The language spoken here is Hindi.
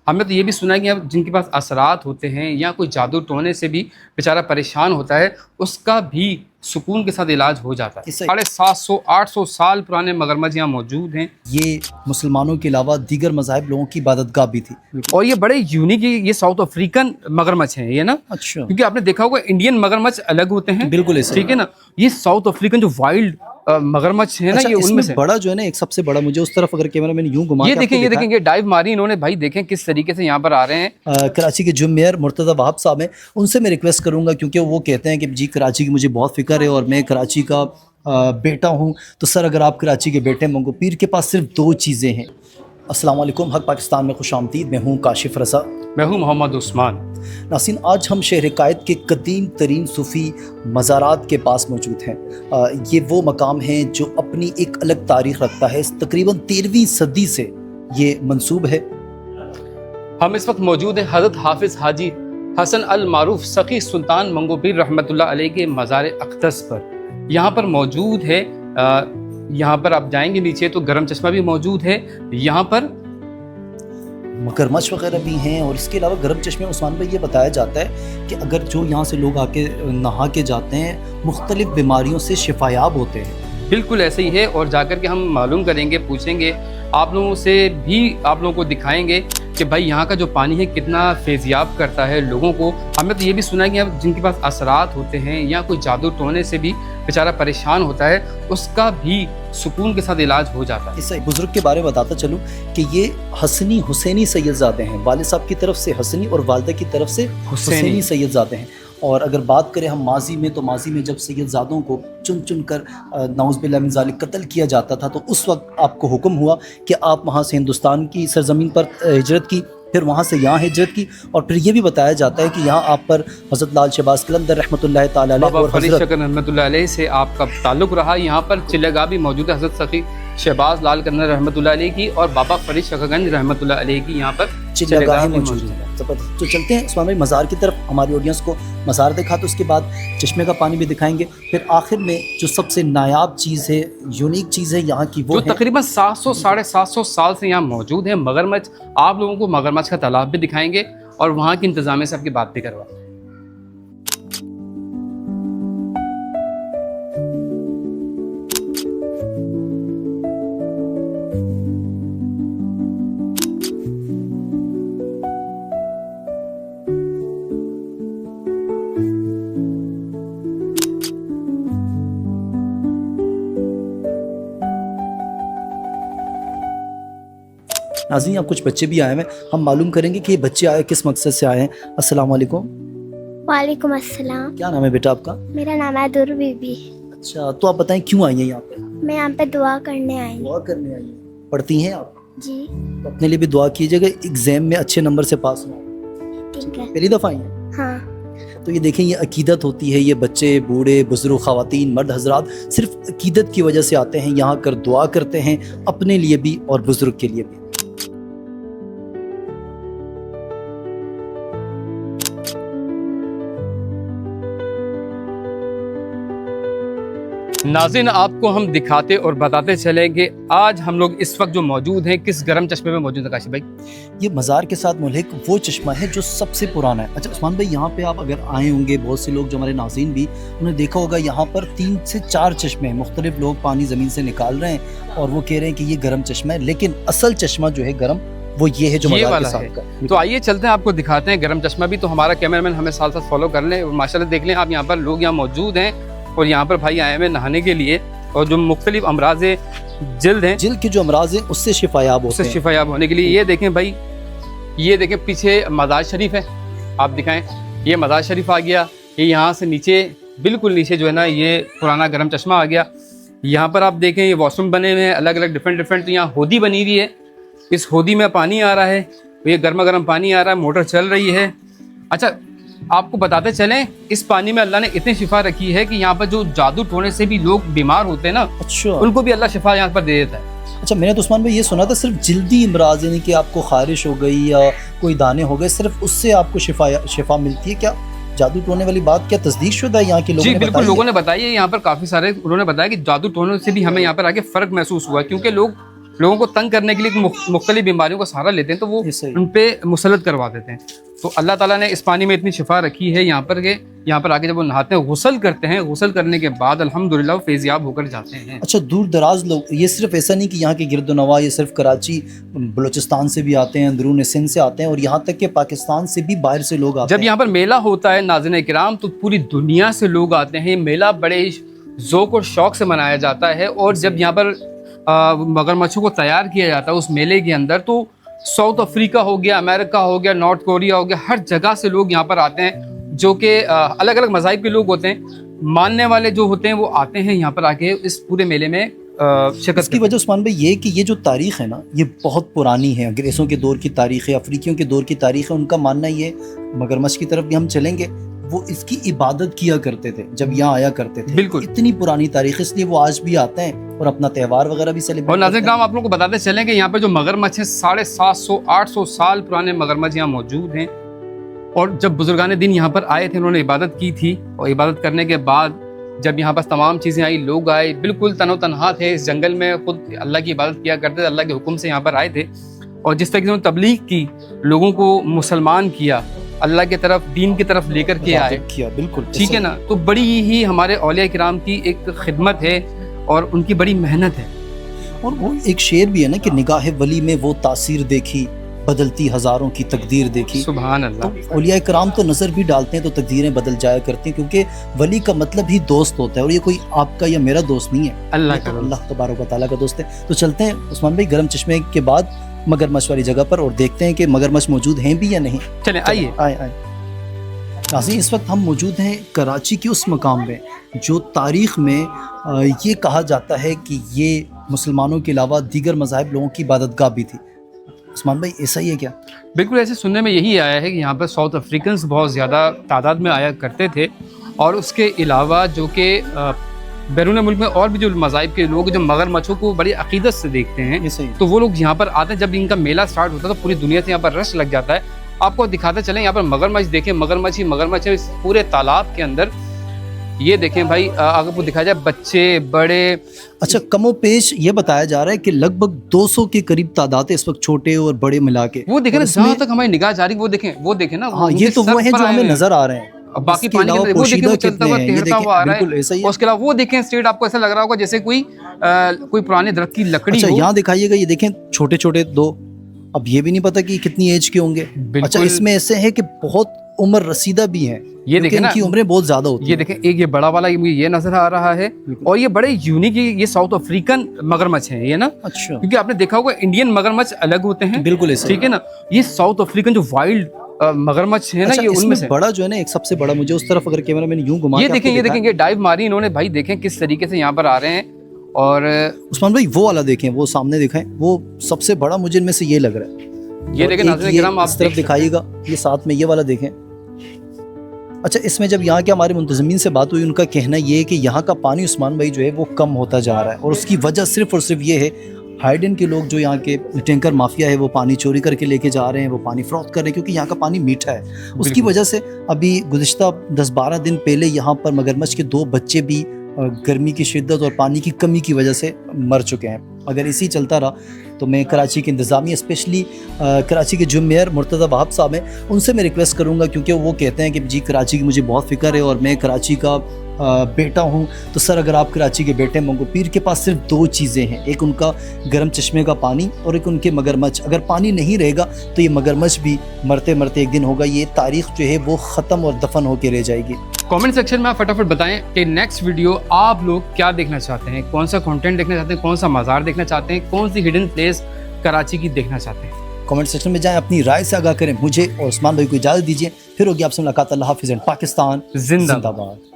हमने तो ये भी सुना है कि अब जिनके पास असरात होते हैं या कोई जादू टोने से भी बेचारा परेशान होता है, उसका भी सुकून के साथ इलाज हो जाता है। 750-800 साल पुराने मगरमच्छ यहाँ मौजूद हैं। ये मुसलमानों के अलावा दीगर मज़ाहिब लोगों की इबादतगाह भी थी। और ये बड़े यूनिक, ये साउथ अफ्रीकन मगरमच्छ हैं ये ना। अच्छा। क्योंकि आपने देखा होगा इंडियन मगरमच्छ अलग होते हैं, बिल्कुल ऐसे, ठीक है ना। ये साउथ अफ्रीकन जो वाइल्ड मगरमच्छ है ना, अच्छा, ये उनमें से बड़ा जो है ना, एक सबसे बड़ा, मुझे उस तरफ अगर कैमरा मैंने यूं घुमा ये देखें, ये डाइव मारी इन्होंने भाई, देखें किस तरीके से यहाँ पर आ रहे हैं। कराची के जो मेयर मुर्तज़ा वहाब साहब हैं, उनसे मैं रिक्वेस्ट करूंगा, क्योंकि वो कहते हैं कि जी कराची की मुझे बहुत फ़िक्र है और मैं कराची का बेटा हूँ, तो सर अगर आप कराची के बेटे मंगो पीर के पास सिर्फ 2 चीज़ें हैं। अस्सलाम वालेकुम, हक पाकिस्तान में खुशामदीद। मैं हूँ काशिफ रज़ा। मैं हूँ मोहम्मद उस्मान। नासिन, आज हम शहर कायद के कदीम तरीन सूफ़ी मज़ारात के पास मौजूद हैं। ये वो मकाम हैं जो अपनी एक अलग तारीख़ रखता है। तकरीबन 13वीं सदी से ये मंसूब है। हम इस वक्त मौजूद हैं हज़रत हाफिज़ हाजी हसन अल मारूफ सखी सुल्तान मंगो पीर रहमतुल्लाह अलैह के मज़ार अक़दस पर। यहाँ पर मौजूद है, यहाँ पर आप जाएंगे नीचे तो गरम चश्मा भी मौजूद है। यहाँ पर मगरमच्छ वगैरह भी हैं, और इसके अलावा गर्म चश्मे उस्मान भाई ये बताया जाता है कि अगर जो यहाँ से लोग आके नहा के जाते हैं, मुख्तलिफ बीमारियों से शिफायाब होते हैं। बिल्कुल ऐसे ही है, और जाकर के हम मालूम करेंगे, पूछेंगे आप लोगों से भी, आप लोगों को दिखाएंगे कि भाई यहाँ का जो पानी है कितना फेज़याब करता है लोगों को। हमने तो ये भी सुना है कि अब जिनके पास असरात होते हैं या कोई जादू टोने से भी बेचारा परेशान होता है, उसका भी सुकून के साथ इलाज हो जाता है। इस बुज़ुर्ग के बारे में बताता चलूँ कि ये हसनी हुसैनी सैयदज़ादे हैं। वालिद साहब की तरफ से हसनी और वालिदा की तरफ से हुसैनी सैयदज़ादे हैं। और अगर बात करें हम माजी में, तो माजी में जब सैयदज़ादों को चुन चुन कर नाउज़ बिल्लाह मिन ज़ालिक कत्ल किया जाता था, तो उस वक्त आपको हुक्म हुआ कि आप वहाँ से हिंदुस्तान की सरज़मीन पर हिजरत की, फिर वहाँ से यहाँ हिजरत की। और फिर ये भी बताया जाता है कि यहाँ आप पर हज़रत लाल शहबाज कलंदर रहमतुल्लाह तआला अलैह और फरीद शकन रहमतुल्लाह अलैह से आपका ताल्लुक़ रहा। यहाँ पर चिल्लगाह भी मौजूद है, हज़रत सखी शहबाज लाल कलंदर रहमतुल्लाह अलैह की और बाबा फरीद शकन रहमतुल्लाह अलैह की यहाँ पर चिल्लगाह मौजूद है। तो चलते हैं उस्मान भाई मज़ार की तरफ। हमारी ऑडियंस को मज़ार दिखा, तो उसके बाद चश्मे का पानी भी दिखाएंगे। फिर आखिर में जो सबसे नायाब चीज़ है, यूनिक चीज़ है यहाँ की, वो तकरीबन 700-750 साल से यहाँ मौजूद है मगरमच्छ। आप लोगों को मगरमच्छ का तालाब भी दिखाएंगे और वहाँ की इंतज़ामिया से आपकी बात भी करवाएंगे। नाज़रीन, अब कुछ बच्चे भी आए हैं, हम मालूम करेंगे कि ये बच्चे आए किस मकसद से आए हैं। अस्सलाम वालेकुम। वालेकुम अस्सलाम। क्या नाम है बेटा आपका? मेरा नाम है दुर बीबी। अच्छा, तो आप बताएं क्यों आई हैं यहाँ पे? मैं यहाँ पे दुआ करने आई हूँ। दुआ करने आई हैं। पढ़ती हैं आप? जी। तो अपने लिए भी दुआ कीजिएगा, एग्जाम में अच्छे नंबर से पास हो। ठीक है। पहली दफ़ा आई हैं? हाँ। तो ये देखें, ये अकीदत होती है। ये बच्चे, बूढ़े, बुजुर्ग, ख़वातीन, मर्द हजरात सिर्फ अकीदत की वजह से आते हैं यहाँ, कर दुआ करते हैं अपने लिए भी और बुजुर्ग के लिए भी। नाज़रीन, आपको हम दिखाते और बताते चलेंगे आज हम लोग इस वक्त जो मौजूद हैं किस गरम चश्मे में मौजूद है। काशिफ भाई, ये मज़ार के साथ मुल्हिक वो चश्मा है जो सबसे पुराना है। अच्छा उस्मान भाई, यहाँ पे आप अगर आए होंगे, बहुत से लोग जो हमारे नाज़रीन भी, उन्होंने देखा होगा यहाँ पर 3 से 4 चश्मे हैं। मुख्तलिफ लोग पानी ज़मीन से निकाल रहे हैं और वो कह रहे हैं कि ये गर्म चश्मा है, लेकिन असल चश्मा जो है गर्म, वो ये है जो ये मज़ार वाला के साथ है। का। तो आइए चलते हैं, आपको दिखाते हैं गरम चश्मा भी। तो हमारा कैमरामैन हमें साथ साथ फॉलो कर लें। माशाल्लाह देख लें आप, यहाँ पर लोग यहाँ मौजूद हैं और यहाँ पर भाई आए हुए नहाने के लिए, और जो मुख्तलिफ अमराज जिल्द हैं, जिल्द के जो अमराज हैं उससे शिफायाब होते उससे हैं। शिफायाब होने के लिए। ये देखें भाई, ये देखें पीछे मज़ार शरीफ है, आप दिखाएं। ये मज़ार शरीफ आ गया। ये यहाँ से नीचे, बिल्कुल नीचे जो है ना, ये पुराना गरम चश्मा आ गया। यहाँ पर आप देखें ये वॉशरूम बने हुए हैं अलग अलग डिफरेंट। तो यहाँ होदी बनी हुई है, इस होदी में पानी आ रहा है, ये गर्मा गर्म पानी आ रहा है, मोटर चल रही है। अच्छा, आपको बताते चलें, इस पानी में अल्लाह ने इतनी शिफा रखी है कि यहाँ पर जो जादू टोने से भी लोग बीमार होते हैं ना, अच्छा, उनको भी अल्लाह शिफा यहाँ पर दे देता है। अच्छा, मैंने तो उस्मान भाई ये सुना था सिर्फ जिल्दी इमराज, यानी कि आपको खारिश हो गई या कोई दाने हो गए, सिर्फ उससे आपको शिफा मिलती है। क्या जादू टोने वाली बात क्या तस्दीक शुदा है यहाँ के लोगों ने? बिल्कुल, लोगों ने बताई है। यहाँ पर काफ़ी सारे उन्होंने बताया कि जादू टोने से भी हमें यहाँ पर आके फ़र्क महसूस हुआ, क्योंकि लोग लोगों को तंग करने के लिए मुख्तलिफ बीमारियों का सहारा लेते हैं, तो वो ये सही। उन पे मुसल्लत करवा देते हैं। तो अल्लाह ताला ने इस पानी में इतनी शिफा रखी है यहाँ पर के यहाँ पर आके जब वो नहाते हैं, गुस्ल करते हैं, गुस्ल करने के बाद अल्हम्दुलिल्लाह वो फैज़याब होकर जाते हैं। अच्छा, दूर दराज लोग, ये सिर्फ ऐसा नहीं कि यहाँ के गिरदोनवा, ये सिर्फ कराची बलूचिस्तान से भी आते हैं, अंदरून सिंध से आते हैं, और यहाँ तक कि पाकिस्तान से भी बाहर से लोग आते जब हैं। यहाँ पर मेला होता है नाज़रीन किराम, तो पूरी दुनिया से लोग आते हैं। मेला बड़े ही ज़ौक़ और शौक़ से मनाया जाता है। और जब यहाँ पर मगरमच्छों को तैयार किया जाता है उस मेले के अंदर, तो साउथ अफ्रीका हो गया, अमेरिका हो गया, नॉर्थ कोरिया हो गया, हर जगह से लोग यहाँ पर आते हैं, जो कि अलग अलग मज़ाहिब के लोग होते हैं। मानने वाले जो होते हैं वो आते हैं यहाँ पर आके इस पूरे मेले में शिरकत इसकी वजह उस्मान भाई ये कि ये जो तारीख़ है ना, ये बहुत पुरानी है। अंग्रेज़ों के दौर की तारीख़ है, अफ्रीकियों के दौर की तारीख़ है। उनका मानना ये, मगरमच्छ की तरफ भी हम चलेंगे, वो इसकी इबादत किया करते थे जब यहाँ आया करते थे। बिल्कुल। इतनी पुरानी तारीख़, इसलिए वो आज भी आते हैं और अपना त्यौहार वगैरह भी और सेलिब्रेट नाज़रीन करते हैं। किराम, आप लोगों को बताते चलें कि यहाँ पर जो मगरमच्छ हैं 750-800 साल पुराने मगरमच्छ यहाँ मौजूद हैं। और जब बुजुर्गान दिन यहाँ पर आए थे, उन्होंने इबादत की थी, और इबादत करने के बाद जब यहाँ पर तमाम चीज़ें आई, लोग आए, बिल्कुल तनो तनहा थे इस जंगल में, खुद अल्लाह की इबादत किया करते थे, अल्लाह के हुक्म से यहाँ पर आए थे। और जिस तरीके से उन्होंने तबलीग की, लोगों को मुसलमान किया, अल्लाह की तरफ, दीन की तरफ लेकर के आए, किया, बिल्कुल ठीक है ना। तो बड़ी ही हमारे औलिया किराम की एक खिदमत है और उनकी बड़ी मेहनत है। और वो एक शेर भी है ना कि निगाह वली में वो तासीर देखी, बदलती हज़ारों की तकदीर देखी। सुभान तो अल्लाह। औलिया कराम तो नज़र भी डालते हैं तो तकदीरें बदल जाया करती हैं, क्योंकि वली का मतलब ही दोस्त होता है, और ये कोई आपका या मेरा दोस्त नहीं है, अल्लाह ये का तो दोस्त। अल्लाह तबारक व तआला का दोस्त है। तो चलते हैं उस्मान भाई गर्म चश्मे के बाद मगरमच्छ वाली जगह पर, और देखते हैं कि मगरमच्छ मौजूद हैं भी या नहीं। चलें आइए। आए आए। नाज़रीन, इस वक्त हम मौजूद हैं कराची के उस मकाम में जो तारीख़ में ये कहा जाता है कि ये मुसलमानों के अलावा दीगर मज़ाहिब लोगों की इबादतगाह भी थी। उस्मान भाई, ऐसा ही है क्या? बिल्कुल ऐसे सुनने में यही आया है कि यहाँ पर साउथ अफ्रीकन्स बहुत ज़्यादा तादाद में आया करते थे, और उसके अलावा जो कि बैरून मुल्क में और भी जो मज़ाहिब के लोग जो मगरमच्छों को बड़ी अकीदत से देखते हैं, ये सही। तो वो लोग यहाँ पर आते हैं। जब इनका मेला स्टार्ट होता है तो पूरी दुनिया से यहाँ पर रश लग जाता है। आपको दिखाते चलें, यहाँ पर मगरमच्छ देखें, मगरमच्छ ही मगरमच्छ है इस पूरे तालाब के अंदर। ये देखें भाई, अगर वो दिखाया जाए, बच्चे बड़े। अच्छा, कमो पेश ये बताया जा रहा है कि लगभग 200 के करीब तादाद है इस वक्त, छोटे और बड़े मिला के। वो देखें और ना, इसमें- जहाँ तक हमारी निगाह जा रही है, वो देखें ना। हाँ, उनके ये तो सर वो हैं पर जो आए हमें हुए हैं। नजर आ रहे हैं। अब बाकी इसके पानी के अलावा अंदर वो देखें, वो पोशीदा चलता हुआ कितने हैं, ये तैरता हुआ आ रहा बिल्कुल ऐसा ही है। है। उसके अलावा वो देखें स्ट्रेट, आपको ऐसा लग रहा होगा जैसे कोई पुराने दरख्त की लकड़ी अच्छा, हो। यहाँ दिखाइएगा, ये देखें छोटे छोटे दो, अब ये भी नहीं पता कि कितनी एज के होंगे। बिल्कुल। अच्छा, इसमें ऐसे है कि बहुत उम्र रसीदा भी है, ये देखें ना, इनकी उम्रें बहुत ज्यादा होती ये हैं। देखें, एक ये बड़ा वाला ये नजर आ रहा है, और ये बड़े यूनिक, ये साउथ अफ्रीकन मगरमच्छ है ये ना। अच्छा, क्योंकि आपने देखा होगा इंडियन मगरमच्छ अलग होते हैं, बिल्कुल ऐसा ठीक है ना। ये साउथ अफ्रीकन जो वाइल्ड मगरमच्छ है ना, अच्छा, ये उनमें इसमें से बड़ा जो है ना, एक सबसे बड़ा, मुझे उस तरफ अगर कैमरा मैंने यूं घुमा ये के देखें, आपको ये दिखाया- देखें, ये डाइव मारी इन्होंने भाई, देखें किस तरीके से यहाँ पर आ रहे हैं। और उस्मान भाई, वो वाला देखें, वो सामने दिखाएं, वो सबसे बड़ा मुझे इनमें से ये लग रहा है। ये और देखें एक नाज़रीन ये किराम, आप इस तरफ दिखाइएगा, ये साथ में ये वाला देखें। अच्छा, इसमें जब यहाँ के हमारे मुंतज़मीन से बात हुई, उनका कहना ये है कि यहाँ का पानी उस्मान भाई जो है वो कम होता जा रहा है, और उसकी वजह सिर्फ और सिर्फ ये है, हाइडन के लोग जो यहाँ के टैंकर माफिया है वो पानी चोरी करके लेके जा रहे हैं, वो पानी फ़रोख्त कर रहे हैं, क्योंकि यहाँ का पानी मीठा है। उसकी वजह से अभी गुज़िश्ता 10-12 दिन पहले यहाँ पर मगरमच्छ के 2 बच्चे भी गर्मी की शिद्दत और पानी की कमी की वजह से मर चुके हैं। अगर इसी चलता रहा तो मैं कराची के इंतज़ामिया, स्पेशली कराची के जो मेयर मुर्तज़ा वहाब साहब हैं, उनसे मैं रिक्वेस्ट करूँगा, क्योंकि वो कहते हैं कि जी कराची की मुझे बहुत फ़िक्र है और मैं कराची का बेटा हूँ। तो सर, अगर आप कराची के बेटे मंगो पीर के पास सिर्फ 2 चीज़ें हैं, एक उनका गर्म चश्मे का पानी और एक उनके मगरमच्छ। अगर पानी नहीं रहेगा तो ये मगरमच्छ भी मरते मरते एक दिन होगा, ये तारीख़ जो है वो ख़त्म और दफन होकर रह जाएगी। कमेंट सेक्शन में आप फटाफट बताएं कि नेक्स्ट वीडियो आप लोग क्या देखना चाहते हैं, कौन सा कंटेंट देखना चाहते हैं, कौन सा मज़ार देखना चाहते हैं, कौन सी हिडन प्लेस कराची की देखना चाहते हैं। कमेंट सेक्शन में जाएं, अपनी राय से आगाह करें। मुझे और उस्मान भाई को इजाज़त दीजिए, फिर होगी आपसे मुलाकात। अल्लाह हाफ़िज़ एंड पाकिस्तान जिंदाबाद। जिंदाबाद।